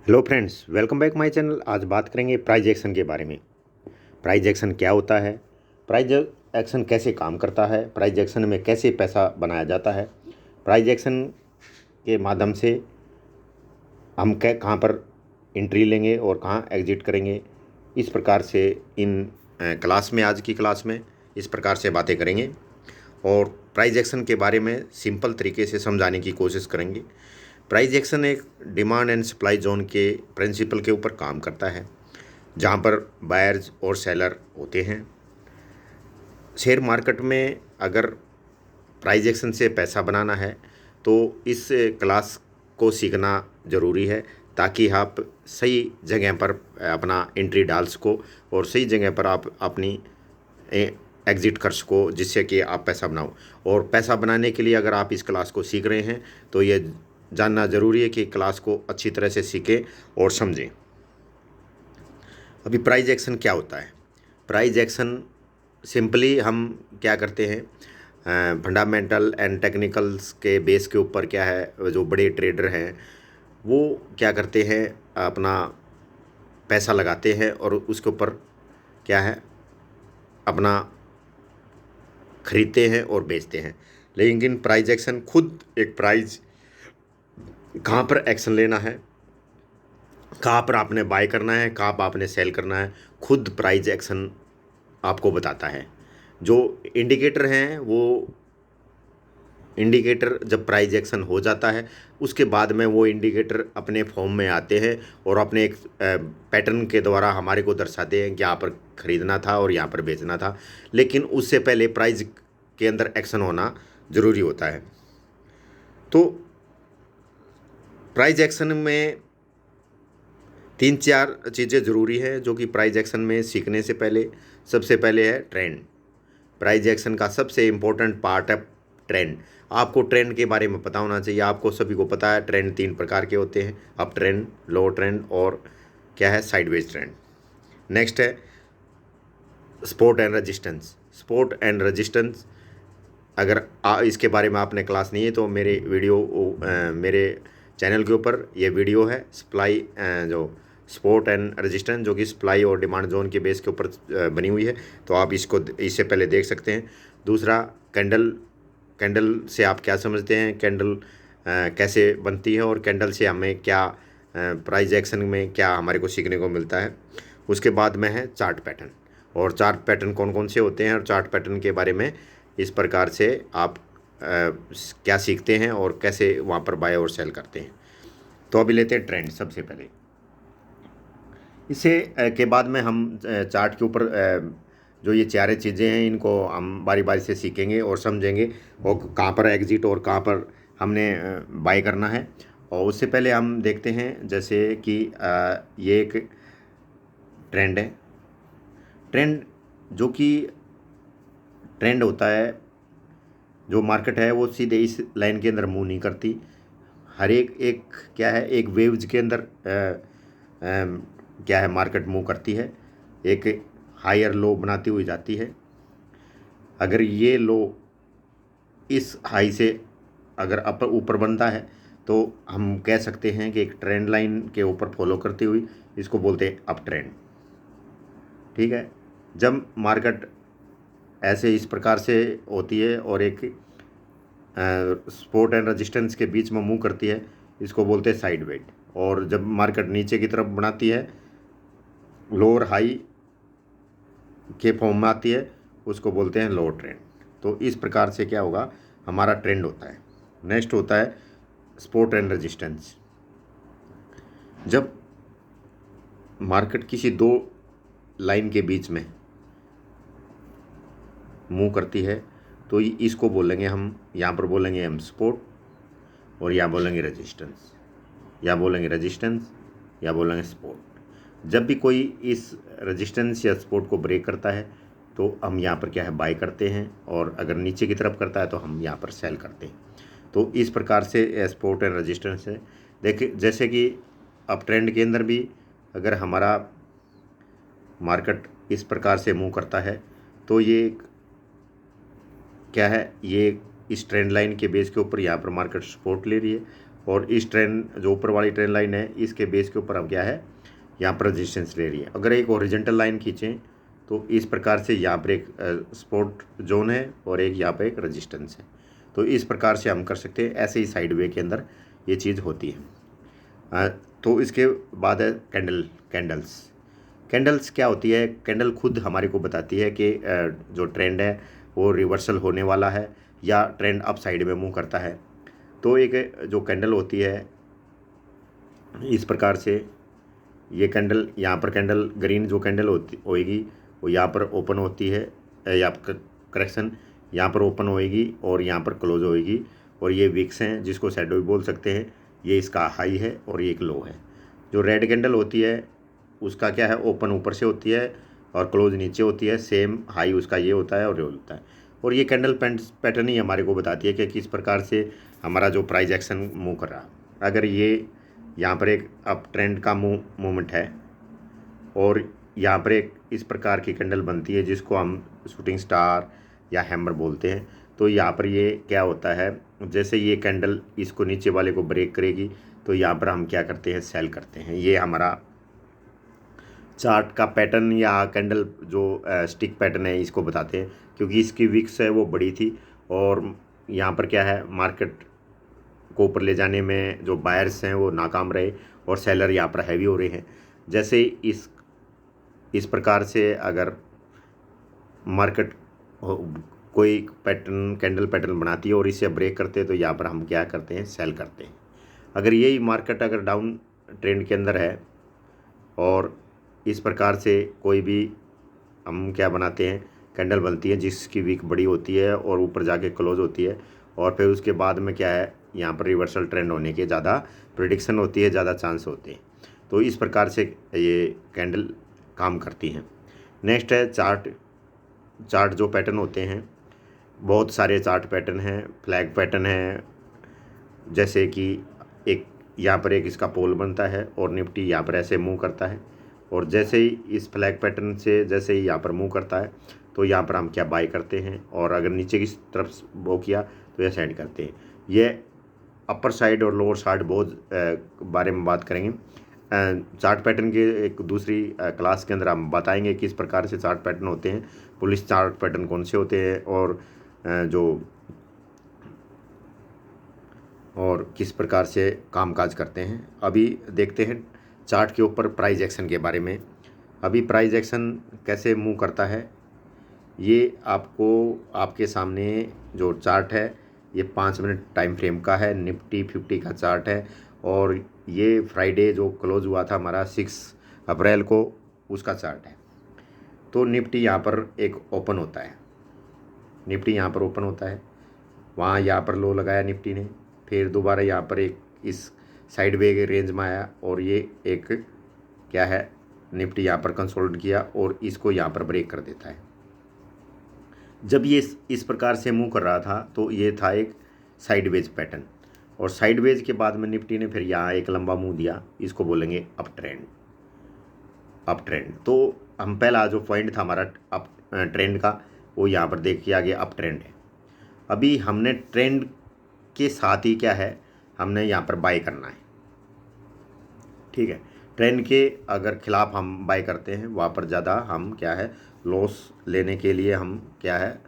Hello friends, welcome back my channel. आज बात करेंगे प्राइस एक्शन के बारे में। प्राइस एक्शन क्या होता है, प्राइस एक्शन कैसे काम करता है, प्राइस एक्शन में कैसे पैसा बनाया जाता है, प्राइस एक्शन के माध्यम से हम कहाँ पर एंट्री लेंगे और कहाँ एग्जिट करेंगे। इस प्रकार से इन क्लास में, आज की क्लास में इस प्रकार से बातें करेंगे और प्राइस एक्शन के बारे में सिंपल तरीके से समझाने की कोशिश करेंगे। प्राइस एक्शन एक डिमांड एंड सप्लाई जोन के प्रिंसिपल के ऊपर काम करता है, जहां पर बायर्स और सेलर होते हैं। शेयर मार्केट में अगर प्राइस एक्शन से पैसा बनाना है तो इस क्लास को सीखना ज़रूरी है, ताकि आप सही जगह पर अपना एंट्री डाल सको और सही जगह पर आप अपनी एग्ज़िट कर सको, जिससे कि आप पैसा बनाओ। और पैसा बनाने के लिए अगर आप इस क्लास को सीख रहे हैं तो ये जानना ज़रूरी है कि क्लास को अच्छी तरह से सीखें और समझें। अभी प्राइस एक्शन क्या होता है? प्राइस एक्शन सिंपली हम क्या करते हैं, फंडामेंटल एंड टेक्निकल्स के बेस के ऊपर क्या है, जो बड़े ट्रेडर हैं वो क्या करते हैं, अपना पैसा लगाते हैं और उसके ऊपर क्या है, अपना खरीदते हैं और बेचते हैं। लेकिन प्राइस एक्शन खुद एक प्राइस, कहाँ पर एक्शन लेना है, कहाँ पर आपने बाय करना है, कहाँ पर आपने सेल करना है, खुद प्राइस एक्शन आपको बताता है। जो इंडिकेटर हैं वो इंडिकेटर जब प्राइस एक्शन हो जाता है उसके बाद में वो इंडिकेटर अपने फॉर्म में आते हैं और अपने एक पैटर्न के द्वारा हमारे को दर्शाते हैं कि यहाँ पर ख़रीदना था और यहाँ पर बेचना था। लेकिन उससे पहले प्राइस के अंदर एक्शन होना ज़रूरी होता है। तो प्राइस एक्शन में 3-4 चीज़ें ज़रूरी हैं जो कि प्राइस एक्शन में सीखने से पहले, सबसे पहले है ट्रेंड। प्राइस एक्शन का सबसे इम्पोर्टेंट पार्ट है ट्रेंड। आपको ट्रेंड के बारे में पता होना चाहिए। आपको सभी को पता है ट्रेंड 3 प्रकार के होते हैं, अप ट्रेंड, लो ट्रेंड और क्या है, साइडवेज ट्रेंड। नेक्स्ट है support and resistance. Support and resistance, अगर इसके बारे में आपने क्लास नहीं है तो मेरे मेरे चैनल के ऊपर ये वीडियो है, सप्लाई जो सपोर्ट एंड रेजिस्टेंस, जो कि सप्लाई और डिमांड जोन के बेस के ऊपर बनी हुई है, तो आप इससे पहले देख सकते हैं। दूसरा कैंडल। कैंडल से आप क्या समझते हैं, कैंडल कैसे बनती है और कैंडल से हमें क्या प्राइस एक्शन में क्या हमारे को सीखने को मिलता है। उसके बाद में है चार्ट पैटर्न, और चार्ट पैटर्न कौन कौन से होते हैं और चार्ट पैटर्न के बारे में इस प्रकार से आप क्या सीखते हैं और कैसे वहाँ पर बाय और सेल करते हैं। तो अभी लेते हैं ट्रेंड सबसे पहले। इससे के बाद में हम चार्ट के ऊपर जो ये चारे चीज़ें हैं इनको हम बारी बारी से सीखेंगे और समझेंगे, और कहाँ पर एग्जिट और कहाँ पर हमने बाय करना है। और उससे पहले हम देखते हैं जैसे कि ये एक ट्रेंड है। ट्रेंड जो कि ट्रेंड होता है, जो मार्केट है वो सीधे इस लाइन के अंदर मूव नहीं करती। हर एक एक क्या है, एक वेव्स के अंदर क्या है, मार्केट मूव करती है, एक हायर लो बनाती हुई जाती है। अगर ये लो इस हाई से अगर अपर ऊपर बनता है तो हम कह सकते हैं कि एक ट्रेंड लाइन के ऊपर फॉलो करती हुई, इसको बोलते हैं अप ट्रेंड। ठीक है। जब मार्केट ऐसे इस प्रकार से होती है और एक सपोर्ट एंड रेजिस्टेंस के बीच में मूव करती है, इसको बोलते हैं साइड वेट। और जब मार्केट नीचे की तरफ बनाती है, लोअर हाई के फॉर्म में आती है, उसको बोलते हैं लोअर ट्रेंड। तो इस प्रकार से क्या होगा, हमारा ट्रेंड होता है। नेक्स्ट होता है सपोर्ट एंड रेजिस्टेंस। जब मार्केट किसी दो लाइन के बीच में मूव करती है तो इसको बोलेंगे हम, यहाँ पर बोलेंगे हम सपोर्ट और यहाँ बोलेंगे रेजिस्टेंस, या बोलेंगे रेजिस्टेंस या बोलेंगे सपोर्ट। जब भी कोई इस रेजिस्टेंस या सपोर्ट को ब्रेक करता है तो हम यहाँ पर क्या है, बाय करते हैं, और अगर नीचे की तरफ करता है तो हम यहाँ पर सेल करते हैं। तो इस प्रकार से सपोर्ट एंड रेजिस्टेंस है। देखिए जैसे कि अप ट्रेंड के अंदर भी अगर हमारा मार्केट इस प्रकार से मूव करता है तो ये क्या है, ये इस ट्रेंड लाइन के बेस के ऊपर यहाँ पर मार्केट सपोर्ट ले रही है और इस ट्रेन जो ऊपर वाली ट्रेन लाइन है इसके बेस के ऊपर अब क्या है, यहाँ पर रजिस्टेंस ले रही है। अगर एक हॉरिजॉन्टल लाइन खींचें तो इस प्रकार से यहाँ पर एक सपोर्ट जोन है और एक यहाँ पर एक रजिस्टेंस है। तो इस प्रकार से हम कर सकते हैं। ऐसे ही साइड वे के अंदर ये चीज़ होती है। तो इसके बाद है कैंडल्स क्या होती है। कैंडल खुद हमारे को बताती है कि जो ट्रेंड है वो रिवर्सल होने वाला है या ट्रेंड अप साइड में मूव करता है। तो एक जो कैंडल होती है इस प्रकार से, ये कैंडल यहाँ पर कैंडल ग्रीन जो कैंडल होएगी वो यहाँ पर ओपन होती है, या करेक्शन यहाँ पर ओपन होएगी और यहाँ पर क्लोज होएगी। और ये विक्स हैं जिसको शैडो भी बोल सकते हैं। ये इसका हाई है और ये एक लो है। जो रेड कैंडल होती है उसका क्या है, ओपन ऊपर से होती है और क्लोज नीचे होती है। सेम हाई उसका ये होता है और ये होता है। और ये कैंडल पैटर्न ही हमारे को बताती है कि किस प्रकार से हमारा जो प्राइस एक्शन मूव कर रहा है। अगर ये यहाँ पर एक अप ट्रेंड का मूवमेंट है और यहाँ पर एक इस प्रकार की कैंडल बनती है जिसको हम शूटिंग स्टार या हैमर बोलते हैं। तो यहाँ पर ये क्या होता है, जैसे ये कैंडल इसको नीचे वाले को ब्रेक करेगी तो यहाँ पर हम क्या करते हैं, सेल करते हैं। ये हमारा चार्ट का पैटर्न या कैंडल जो स्टिक पैटर्न है इसको बताते हैं, क्योंकि इसकी विक्स है वो बड़ी थी और यहाँ पर क्या है, मार्केट को ऊपर ले जाने में जो बायर्स हैं वो नाकाम रहे और सेलर यहाँ पर हैवी हो रहे हैं। जैसे इस प्रकार से अगर मार्केट कोई पैटर्न कैंडल पैटर्न बनाती है और इसे ब्रेक करते हैं तो यहाँ पर हम क्या करते हैं, सेल करते हैं। अगर यही मार्केट अगर डाउन ट्रेंड के अंदर है और इस प्रकार से कोई भी हम क्या बनाते हैं, कैंडल बनती है जिसकी वीक बड़ी होती है और ऊपर जाके क्लोज होती है और फिर उसके बाद में क्या है, यहाँ पर रिवर्सल ट्रेंड होने के ज़्यादा प्रेडिक्शन होती है, ज़्यादा चांस होते हैं। तो इस प्रकार से ये कैंडल काम करती हैं। नेक्स्ट है चार्ट जो पैटर्न होते हैं, बहुत सारे चार्ट पैटर्न हैं। फ्लैग पैटर्न है, जैसे कि एक यहाँ पर एक इसका पोल बनता है और निफ्टी यहाँ पर ऐसे मूव करता है और जैसे ही इस फ्लैग पैटर्न से जैसे ही यहाँ पर मूव करता है तो यहाँ पर हम क्या बाय करते हैं और अगर नीचे की तरफ वो किया तो यह सेंड करते हैं। ये अपर साइड और लोअर साइड बहुत बारे में बात करेंगे। चार्ट पैटर्न के एक दूसरी क्लास के अंदर हम बताएंगे किस प्रकार से चार्ट पैटर्न होते हैं, पुलिस चार्ट पैटर्न कौन से होते हैं और किस प्रकार से कामकाज करते हैं। अभी देखते हैं चार्ट के ऊपर प्राइस एक्शन के बारे में। अभी प्राइस एक्शन कैसे मूव करता है ये आपको आपके सामने जो चार्ट है ये 5 मिनट टाइम फ्रेम का है, निफ्टी 50 का चार्ट है और ये फ्राइडे जो क्लोज हुआ था हमारा 6 अप्रैल को उसका चार्ट है। तो निफ्टी यहाँ पर एक ओपन होता है, निफ्टी यहाँ पर ओपन होता है, वहाँ यहाँ पर लो लगाया निफ्टी ने, फिर दोबारा यहाँ पर एक इस साइड वे के रेंज में आया और ये एक क्या है, निफ्टी यहाँ पर कंसोलिडेट किया और इसको यहाँ पर ब्रेक कर देता है। जब ये इस प्रकार से मूव कर रहा था तो ये था एक साइडवेज पैटर्न और साइडवेज के बाद में निफ्टी ने फिर यहाँ एक लंबा मूव दिया, इसको बोलेंगे अप ट्रेंड। तो हम पहला जो पॉइंट था हमारा अप ट्रेंड का वो यहाँ पर देखिए आगे अप ट्रेंड है। अभी हमने ट्रेंड के साथ ही क्या है, हमने यहाँ पर बाय करना है, ठीक है। ट्रेंड के अगर खिलाफ हम बाय करते हैं वहाँ पर ज़्यादा हम क्या है, लॉस लेने के लिए हम क्या है,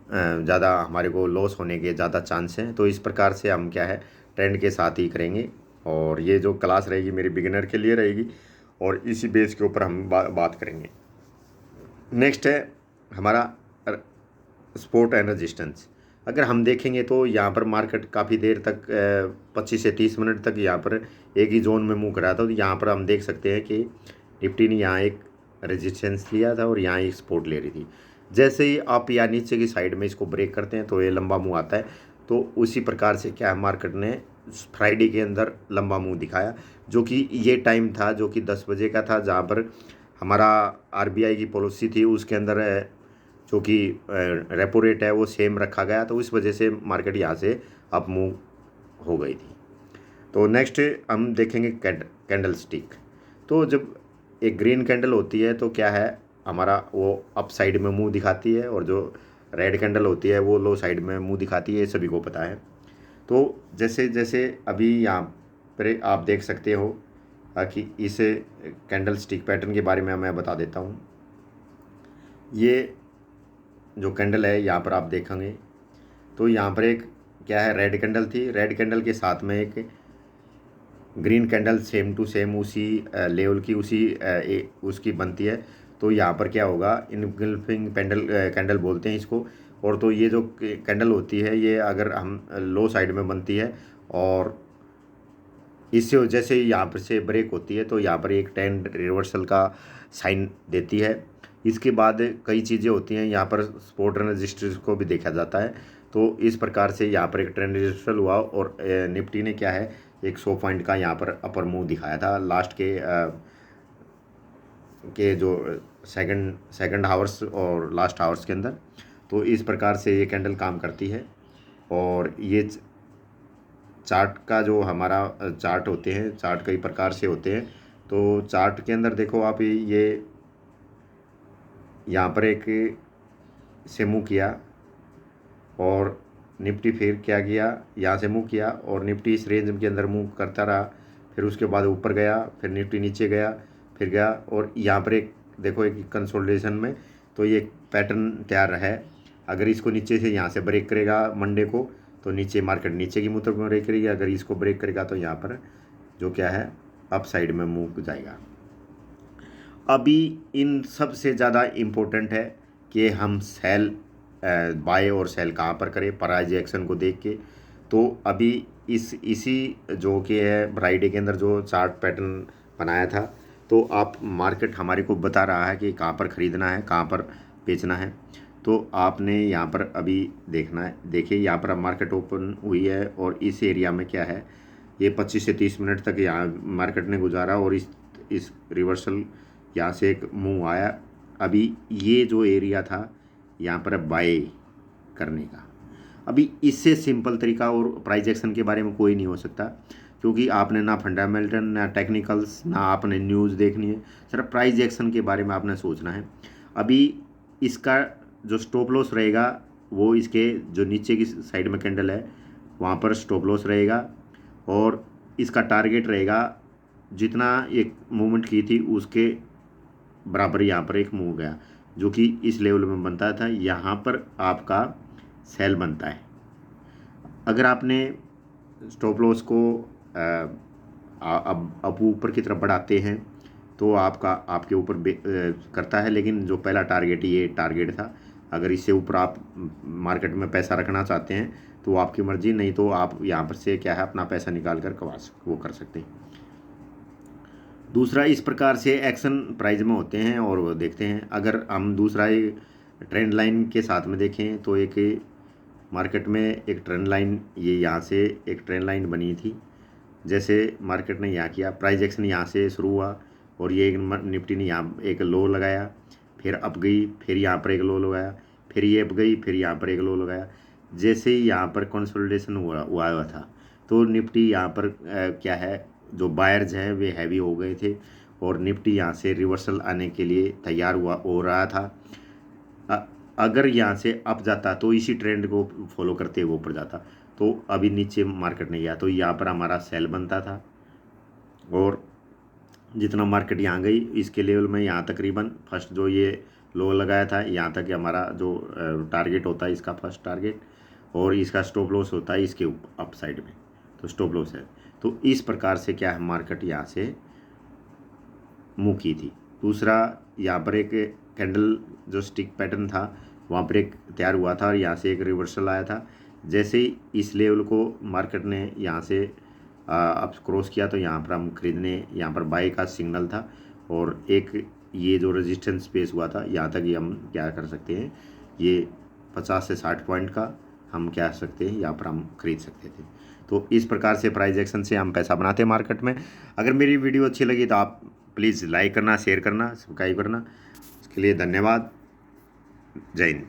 ज़्यादा हमारे को लॉस होने के ज़्यादा चांस हैं। तो इस प्रकार से हम क्या है, ट्रेंड के साथ ही करेंगे और ये जो क्लास रहेगी मेरी बिगिनर के लिए रहेगी और इसी बेस के ऊपर हम बात करेंगे। नेक्स्ट है हमारा सपोर्ट एंड रेजिस्टेंस। अगर हम देखेंगे तो यहाँ पर मार्केट काफ़ी देर तक 25 से 30 मिनट तक यहाँ पर एक ही जोन में मूव कर रहा था। तो यहाँ पर हम देख सकते हैं कि निफ्टी ने यहाँ एक रेजिस्टेंस लिया था और यहाँ एक सपोर्ट ले रही थी। जैसे ही आप या नीचे की साइड में इसको ब्रेक करते हैं तो ये लंबा मूव आता है। तो उसी प्रकार से क्या है, मार्केट ने फ्राइडे के अंदर लंबा मूव दिखाया, जो कि ये टाइम था जो कि 10 बजे का था, जहाँ पर हमारा RBI की पॉलिसी थी उसके अंदर जो कि रेपो रेट है वो सेम रखा गया, तो इस वजह से मार्केट यहाँ से अप मूव हो गई थी। तो नेक्स्ट हम देखेंगे कैंडल स्टिक। तो जब एक ग्रीन कैंडल होती है तो क्या है, हमारा वो अप साइड में मुंह दिखाती है और जो रेड कैंडल होती है वो लो साइड में मुंह दिखाती है, ये सभी को पता है। तो जैसे जैसे अभी यहाँ पर आप देख सकते हो कि इस कैंडल स्टिक पैटर्न के बारे में मैं बता देता हूँ। ये जो कैंडल है यहाँ पर आप देखेंगे तो यहाँ पर एक क्या है, रेड कैंडल थी। रेड कैंडल के साथ में एक green candle same to same उसी लेवल की उसकी बनती है। तो यहाँ पर क्या होगा, इनगल्फिंग कैंडल बोलते हैं इसको। और तो ये जो कैंडल होती है ये अगर हम लो साइड में बनती है और इससे जैसे यहाँ पर से ब्रेक होती है तो यहाँ पर एक ट्रेंड रिवर्सल का साइन देती है। इसके बाद कई चीज़ें होती हैं, यहाँ पर सपोर्ट एंड रेजिस्टेंस को भी देखा जाता है। तो इस प्रकार से यहाँ पर एक ट्रेंड रिवर्सल हुआ और निफ्टी ने क्या है, एक 100 पॉइंट का यहाँ पर अपर मूव दिखाया था लास्ट के जो सेकंड हावर्स और लास्ट हावर्स के अंदर। तो इस प्रकार से ये कैंडल काम करती है। और ये चार्ट का जो हमारा चार्ट होते हैं, चार्ट कई प्रकार से होते हैं। तो चार्ट के अंदर देखो आप, ये यहाँ पर एक से मूव किया और निफ्टी फिर क्या किया, यहाँ से मूव किया और निफ्टी इस रेंज के अंदर मूव करता रहा। फिर उसके बाद ऊपर गया, फिर निफ्टी नीचे गया, फिर गया और यहाँ पर एक देखो एक कंसोलिडेशन में तो ये पैटर्न तैयार है। अगर इसको नीचे से यहाँ से ब्रेक करेगा मंडे को तो नीचे मार्केट नीचे की मुद्रा ब्रेक करेगी। अगर इसको ब्रेक करेगा तो यहाँ पर जो क्या है अप साइड में मूव जाएगा। अभी इन सब से ज़्यादा इम्पोर्टेंट है कि हम सेल बाय और सेल कहाँ पर करें प्राइस एक्शन को देख के। तो अभी इसी जो कि है फ्राइडे के अंदर जो चार्ट पैटर्न बनाया था, तो आप मार्केट हमारे को बता रहा है कि कहाँ पर ख़रीदना है, कहाँ पर बेचना है। तो आपने यहाँ पर अभी देखना है। देखिए यहाँ पर अब मार्केट ओपन हुई है और इस एरिया में क्या है, ये 25 से 30 मिनट तक यहाँ मार्केट ने गुजारा और इस रिवर्सल यहाँ से एक मूव आया। अभी ये जो एरिया था यहाँ पर बाय करने का, अभी इससे सिंपल तरीका और प्राइस एक्शन के बारे में कोई नहीं हो सकता, क्योंकि आपने ना फंडामेंटल ना टेक्निकल्स ना आपने न्यूज़ देखनी है, सिर्फ प्राइस एक्शन के बारे में आपने सोचना है। अभी इसका जो स्टॉप लॉस रहेगा वो इसके जो नीचे की साइड में कैंडल है वहाँ पर स्टॉप लॉस रहेगा और इसका टारगेट रहेगा जितना एक मूवमेंट की थी उसके बराबर यहाँ पर एक मूव गया जो कि इस लेवल में बनता था, यहाँ पर आपका सेल बनता है। अगर आपने स्टॉप लॉस को अब ऊपर की तरफ बढ़ाते हैं तो आपके ऊपर करता है, लेकिन जो पहला टारगेट ये टारगेट था। अगर इससे ऊपर आप मार्केट में पैसा रखना चाहते हैं तो आपकी मर्ज़ी, नहीं तो आप यहाँ पर से क्या है अपना पैसा निकाल कर वो कर सकते हैं। दूसरा इस प्रकार से एक्शन प्राइस में होते हैं और वो देखते हैं। अगर हम दूसरा ट्रेंड लाइन के साथ में देखें तो एक मार्केट में एक ट्रेंड लाइन ये यहाँ से एक ट्रेंड लाइन बनी थी। जैसे मार्केट ने यहाँ किया, प्राइस एक्शन यहाँ से शुरू हुआ और ये निफ्टी ने यहाँ एक लो लगाया, फिर अप गई, फिर यहाँ पर एक लो लगाया, फिर ये अप गई, फिर यहाँ पर एक लो लगाया। जैसे ही यहाँ पर कंसोलिडेशन हुआ था तो निफ्टी यहाँ पर क्या है, जो बायर्स हैं वे हैवी हो गए थे और निफ्टी यहाँ से रिवर्सल आने के लिए तैयार हो रहा था। अगर यहाँ से अप जाता तो इसी ट्रेंड को फॉलो करते हुए ऊपर जाता, तो अभी नीचे मार्केट नहीं गया तो यहाँ पर हमारा सेल बनता था। और जितना मार्केट यहाँ गई इसके लेवल में यहाँ तकरीबन फर्स्ट जो ये लो लगाया था यहाँ तक हमारा जो टारगेट होता है इसका फर्स्ट टारगेट, और इसका स्टॉप लॉस होता है इसके अप साइड में, तो स्टॉप लॉस है। तो इस प्रकार से क्या है मार्केट यहाँ से मूव की थी। दूसरा यहाँ पर एक कैंडल जो स्टिक पैटर्न था वहाँ पर एक तैयार हुआ था और यहाँ से एक रिवर्सल आया था। जैसे ही इस लेवल को मार्केट ने यहाँ से अब क्रॉस किया तो यहाँ पर हम खरीदने, यहाँ पर बाय का सिग्नल था और एक ये जो रेजिस्टेंस स्पेस हुआ था यहाँ तक ही हम क्या कर सकते हैं, ये 50 से 60 पॉइंट का हम क्या कर सकते हैं यहाँ पर हम खरीद सकते थे। तो इस प्रकार से प्राइस एक्शन से हम पैसा बनाते हैं मार्केट में। अगर मेरी वीडियो अच्छी लगी तो आप प्लीज़ लाइक करना, शेयर करना, सब्सक्राइब करना। उसके लिए धन्यवाद। जय हिंद।